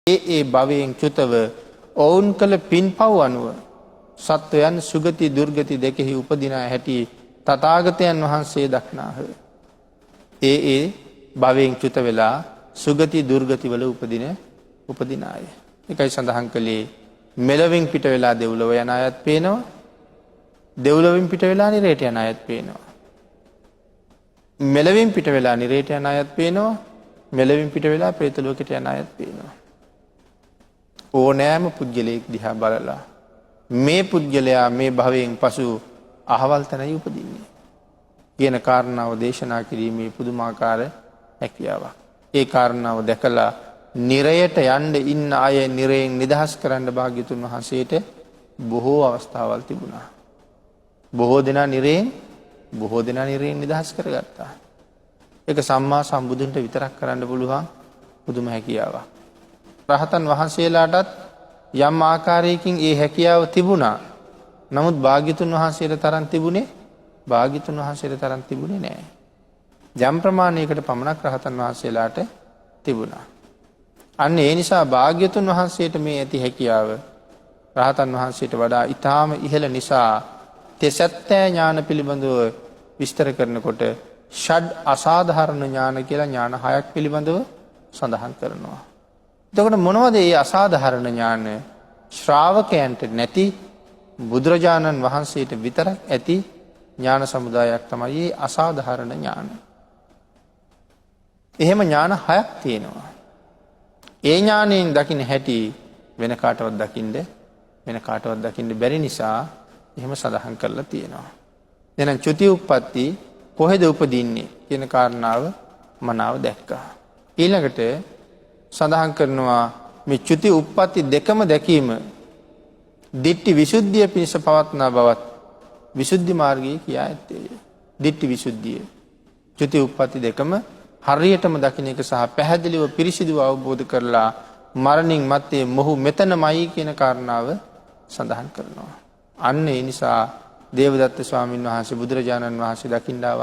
ඒ භවයෙන් චුතව ඔවුන් කළ පින්පව් අනුව සත්වයන් සුගති දුර්ගති දෙකෙහි උපදිනා හැටි තථාගතයන් වහන්සේ දක්නාහ. ඒ භවයෙන් චුත වෙලා සුගති දුර්ගති වල උපදින අය. ඒකයි සඳහන් කළේ මෙලවින් පිට වෙලා දෙව්ලොව යන අයත් පේනවා. දෙව්ලොවින් පිට වෙලා නිරේට යන අයත් පේනවා. මෙලවින් පිට වෙලා නිරේට යන අයත් පේනවා. මෙලවින් පිට වෙලා ප්‍රේත ලෝකෙට යන අයත් පේනවා. ඕනෑම පුද්ගලයෙක් දිහා බලලා මේ පුද්ගලයා මේ භවයෙන් පසු අහවල් තැනයි උපදින්නේ කියන කාරණාව දේශනා කිරීමේ පුදුමාකාර හැකියාවක්. ඒ කාරණාව දැකලා නිරයට යන්න ඉන්න අය නිරයෙන් නිදහස් කරන්න භාග්‍යතුන් වහන්සේට බොහෝ අවස්ථාවල් තිබුණා. බොහෝ දෙනා නිරයෙන් නිදහස් කරගත්තා. ඒක සම්මා සම්බුදුන්ට විතරක් කරන්න පුළුවන් පුදුම හැකියාවක්. රහතන් වහන්සේලාටත් යම් ආකාරයකින් ඒ හැකියාව තිබුණා. නමුත් භාග්‍යතුන් වහන්සේට තරම් තිබුණේ නෑ. යම් ප්‍රමාණයකට පමණක් රහතන් වහන්සේලාට තිබුණා. අන්න ඒ නිසා භාග්‍යතුන් වහන්සේට මේ ඇති හැකියාව රහතන් වහන්සේට වඩා ඊටාම ඉහළ නිසා තෙසැත්තෑ ඥාන පිළිබඳව විස්තර කරනකොට ෂඩ් අසාධාරණ ඥාන කියලා ඥාන 6ක් පිළිබඳව සඳහන් කරනවා. එතකොට මොනවද මේ අසාධාරණ ඥාන? ශ්‍රාවකයන්ට නැති බුදුරජාණන් වහන්සේට විතරක් ඇති ඥාන සමුදායක් තමයි මේ අසාධාරණ ඥාන. එහෙම ඥාන 6ක් තියෙනවා. ඒ ඥාණයෙන් දකින්න හැටි වෙන කාටවත් දකින්න බැරි නිසා එහෙම සඳහන් කරලා තියෙනවා. එහෙනම් චුති උප්පත්ති කොහෙද උපදින්නේ කියන කාරණාව මනාව දැක්කා. ඊළඟට සඳහන් කරනවා මේ චුති උප්පත්ති දෙකම දැකීම දිට්ඨි විසුද්ධිය පිණිස පවත්නා බවත් විසුද්ධි මාර්ගයේ කියා ඇත්තේ. දිට්ඨි විසුද්ධිය චුති උප්පත්ති දෙකම හරියටම දකින්න එක සහ පැහැදිලිව පිරිසිදුව අවබෝධ කරලා මරණින් මත්තේ මොහු මෙතනමයි කියන කාරණාව සඳහන් කරනවා. අන්න ඒ නිසා දේවදත්ත ස්වාමීන් වහන්සේ බුදුරජාණන් වහන්සේ දකින්න ආව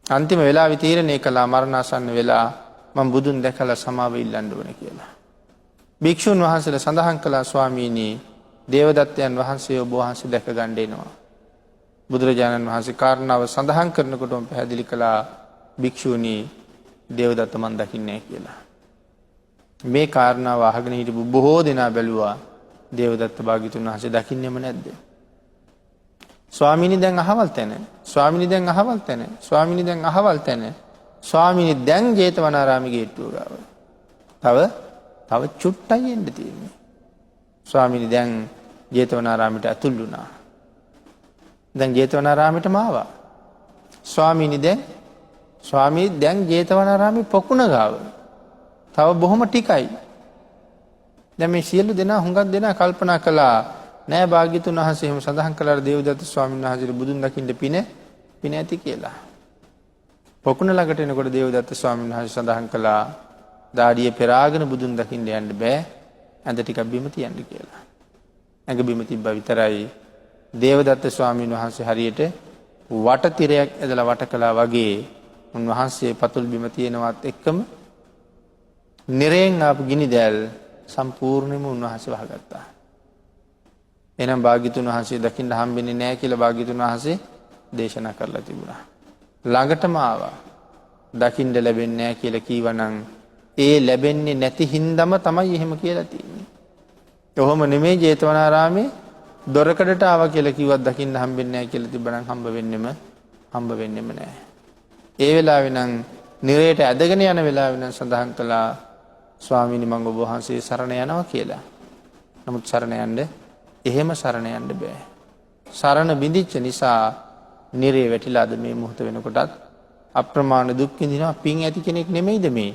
අන්තිම වෙලාවේ තීරණය කළා මරණාසන්න වෙලා මම බුදුන් දැකලා සමාව ඉල්ලන්න ඕනේ කියලා. භික්ෂුන් වහන්සේලා සඳහන් කළා ස්වාමීනි දේවදත්තයන් වහන්සේ ඔබ වහන්සේ දැක ගන්න එනවා. බුදුරජාණන් වහන්සේ කාරණාව සඳහන් කරනකොටම පැහැදිලි කළා භික්ෂුණී දේවදත්ත මන් දකින්නේ කියලා. මේ කාරණාව අහගෙන හිටපු බොහෝ දෙනා බැලුවා දේවදත්ත භාග්‍යතුන් වහන්සේ දකින්නේම නැද්ද? ස්වාමීනි දැන් අහවල් තැන. ස්වාමීනි දැන් ජේතවනාරාමයේ ගේට්ටුව ගාව. තව චුට්ටයි එන්න තියෙන්නේ. ස්වාමීනි දැන් ජේතවනාරාමයට ඇතුල් වුණා. දැන් ජේතවනාරාමයටම ආවා. ස්වාමීනි දැන් ජේතවනාරාමේ පොකුණ ගාව. තව බොහොම ටිකයි. දැන් මේ සියලු දෙනා හුඟක් දෙනා කල්පනා කළා නෑ භාග්‍යතුන් වහන්සේ එහෙම සඳහන් කළා දේවදත්ත ස්වාමීන් වහන්සේට බුදුන් දකින්න පින ඇති කියලා. පොකුණ ළඟට එනකොට දේවදත්ත ස්වාමීන් වහන්සේ සඳහන් කළා දාඩිය පෙරාගෙන බුදුන් දකින්න යන්න බෑ. ඇඳ ටිකක් බිම තියන්න කියලා. ඇඟ බිම තිබ්බා විතරයි. දේවදත්ත ස්වාමීන් වහන්සේ හරියට වටතිරයක් ඇදලා වට කළා වගේ උන්වහන්සේ පතුල් බිම තියෙනවත් එක්කම නිරයෙන් ආපු ගිනි දැල් සම්පූර්ණයෙන්ම උන්වහන්සේ වහගත්තා. එහෙනම් භාග්‍යතුන් වහන්සේ දකින්න හම්බෙන්නේ නැහැ කියලා භාග්‍යතුන් වහන්සේ දේශනා කරලා තිබුණා. ළඟටම ආවා. දකින්න ලැබෙන්නේ නැහැ කියලා කීවනම් ඒ ලැබෙන්නේ නැති හින්දම තමයි එහෙම කියලා තියෙන්නේ. ඔහොම නෙමෙයි ජේතවනාරාමේ දොරකඩට ආවා කියලා කිව්වත් දකින්න හම්බෙන්නේ නැහැ කියලා තිබ්බනම් හම්බ වෙන්නෙම නැහැ. ඒ වෙලාවේ නම් නිරයට ඇදගෙන යන වෙලාවේ නම් සඳහන් කළා ස්වාමීනි මම ඔබ වහන්සේ සරණ යනවා කියලා. නමුත් එහෙම සරණ යන්න බෑ. සරණ බිඳිච්ච නිසා නිරේ වැටිලා අද මේ මොහොත වෙනකොටත් අප්‍රමාණ දුක් විඳිනවා. පින් ඇති කෙනෙක් නෙමෙයිද මේ?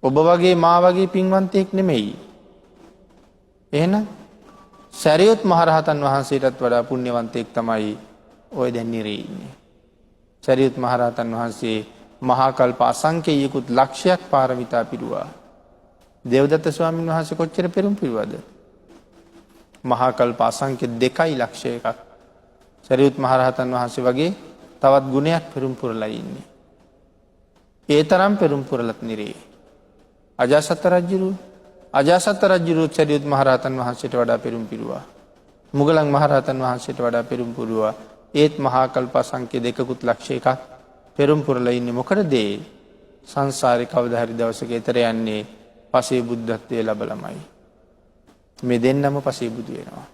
ඔබ වගේ මා වගේ පින්වන්තයෙක් නෙමෙයි. එහෙනම් සරියුත් මහරහතන් වහන්සේටත් වඩා පුණ්‍යවන්තයෙක් තමයි ඔය දැන් නිරේ ඉන්නේ. සරියුත් මහරහතන් වහන්සේ මහා කල්ප අසංකේයිකුත් ලක්ෂයක් පාරමිතා පිරුවා. දේවදත්ත ස්වාමීන් වහන්සේ කොච්චර පෙරම් පිරුවද? මහා කල්ප අසංඛ්‍ය 2.1 සරියුත් මහරහතන් වහන්සේ වගේ තවත් ගුණයක් පෙරම් පුරලා ඉන්නේ. ඒ තරම් පෙරම් පුරලත් නිරේ. අජාසත්ත රජ්ජුරුව. අජාසත්ත රජ්ජුරුවත් සැරියුත් මහරහතන් වහන්සේට වඩා පෙරුම් පිරුවා. මුගලන් මහරහතන් වහන්සේට වඩා පෙරුම් පුරුවා. ඒත් මහාකල්ප සංඛ්‍ය 2 ලක්ෂ එකක් පෙරුම් පුරලා ඉන්නේ මොකටද? සංසාරේ කවදා හරි දවසක ඈතර යන්නේ පසේ බුද්ධත්වයේ ලැබලමයි. මේ දෙන්නම පසේ බුදු වෙනවා.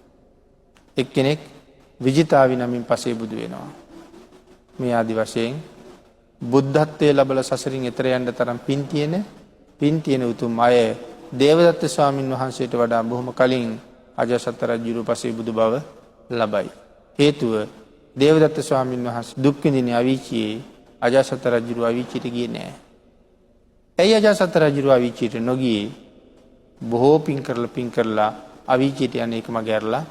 එක්කෙනෙක් විජිතාවි නමින් පසේ බුදු වෙනවා. මේ ආදි වශයෙන් බුද්ධත්වයේ ලැබලා සසරින් ඈතර යන්න තරම් පින් තියෙන උතුම් අය දේවදත්ත ස්වාමින් වහන්සේට වඩා බොහොම කලින් අජාසත් රජුගේ පසේ බුදු බව ලබයි. හේතුව දේවදත්ත ස්වාමින් වහන්සේ දුක් විඳින්නේ අවීචියේ, අජාසත් රජු අවීචියට ගියේ නෑ. ඇයි අජාසත් රජු අවීචියට නොගියේ? බොහෝ පින් කරලා අවීචියට යන එක මග ඇරලා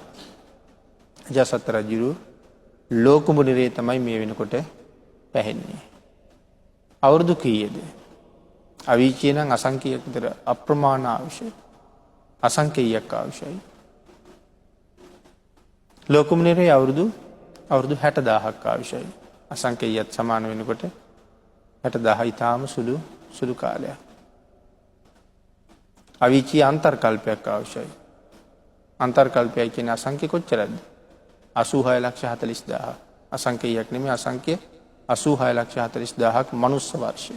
අජාසත් රජු ලෝකමුනිරේ තමයි මේ වෙනකොට පැහැෙන්නේ. අවුරුදු කීයද? අවීචිය නම් අසංඛ්‍යයක් විතර අප්‍රමාණ අවශ්‍යයි. අසංඛ්‍යයක් අවශ්‍යයි. ලෝකමුනිරේ අවුරුදු 60000ක් අවශ්‍යයි. අසංඛ්‍යයත් සමාන වෙනකොට 60000 ඊටාම සුළු කාලයක්. අවීචිය අන්තර්කල්පයක් අවශ්‍යයි. අන්තර්කල්පය කියන්නේ අසංඛ්‍ය කොච්චරද? 8640000. අසංඛ්‍යයක් නෙමෙයි, අසංඛ්‍ය 8640000ක් මනුස්ස වර්ෂය.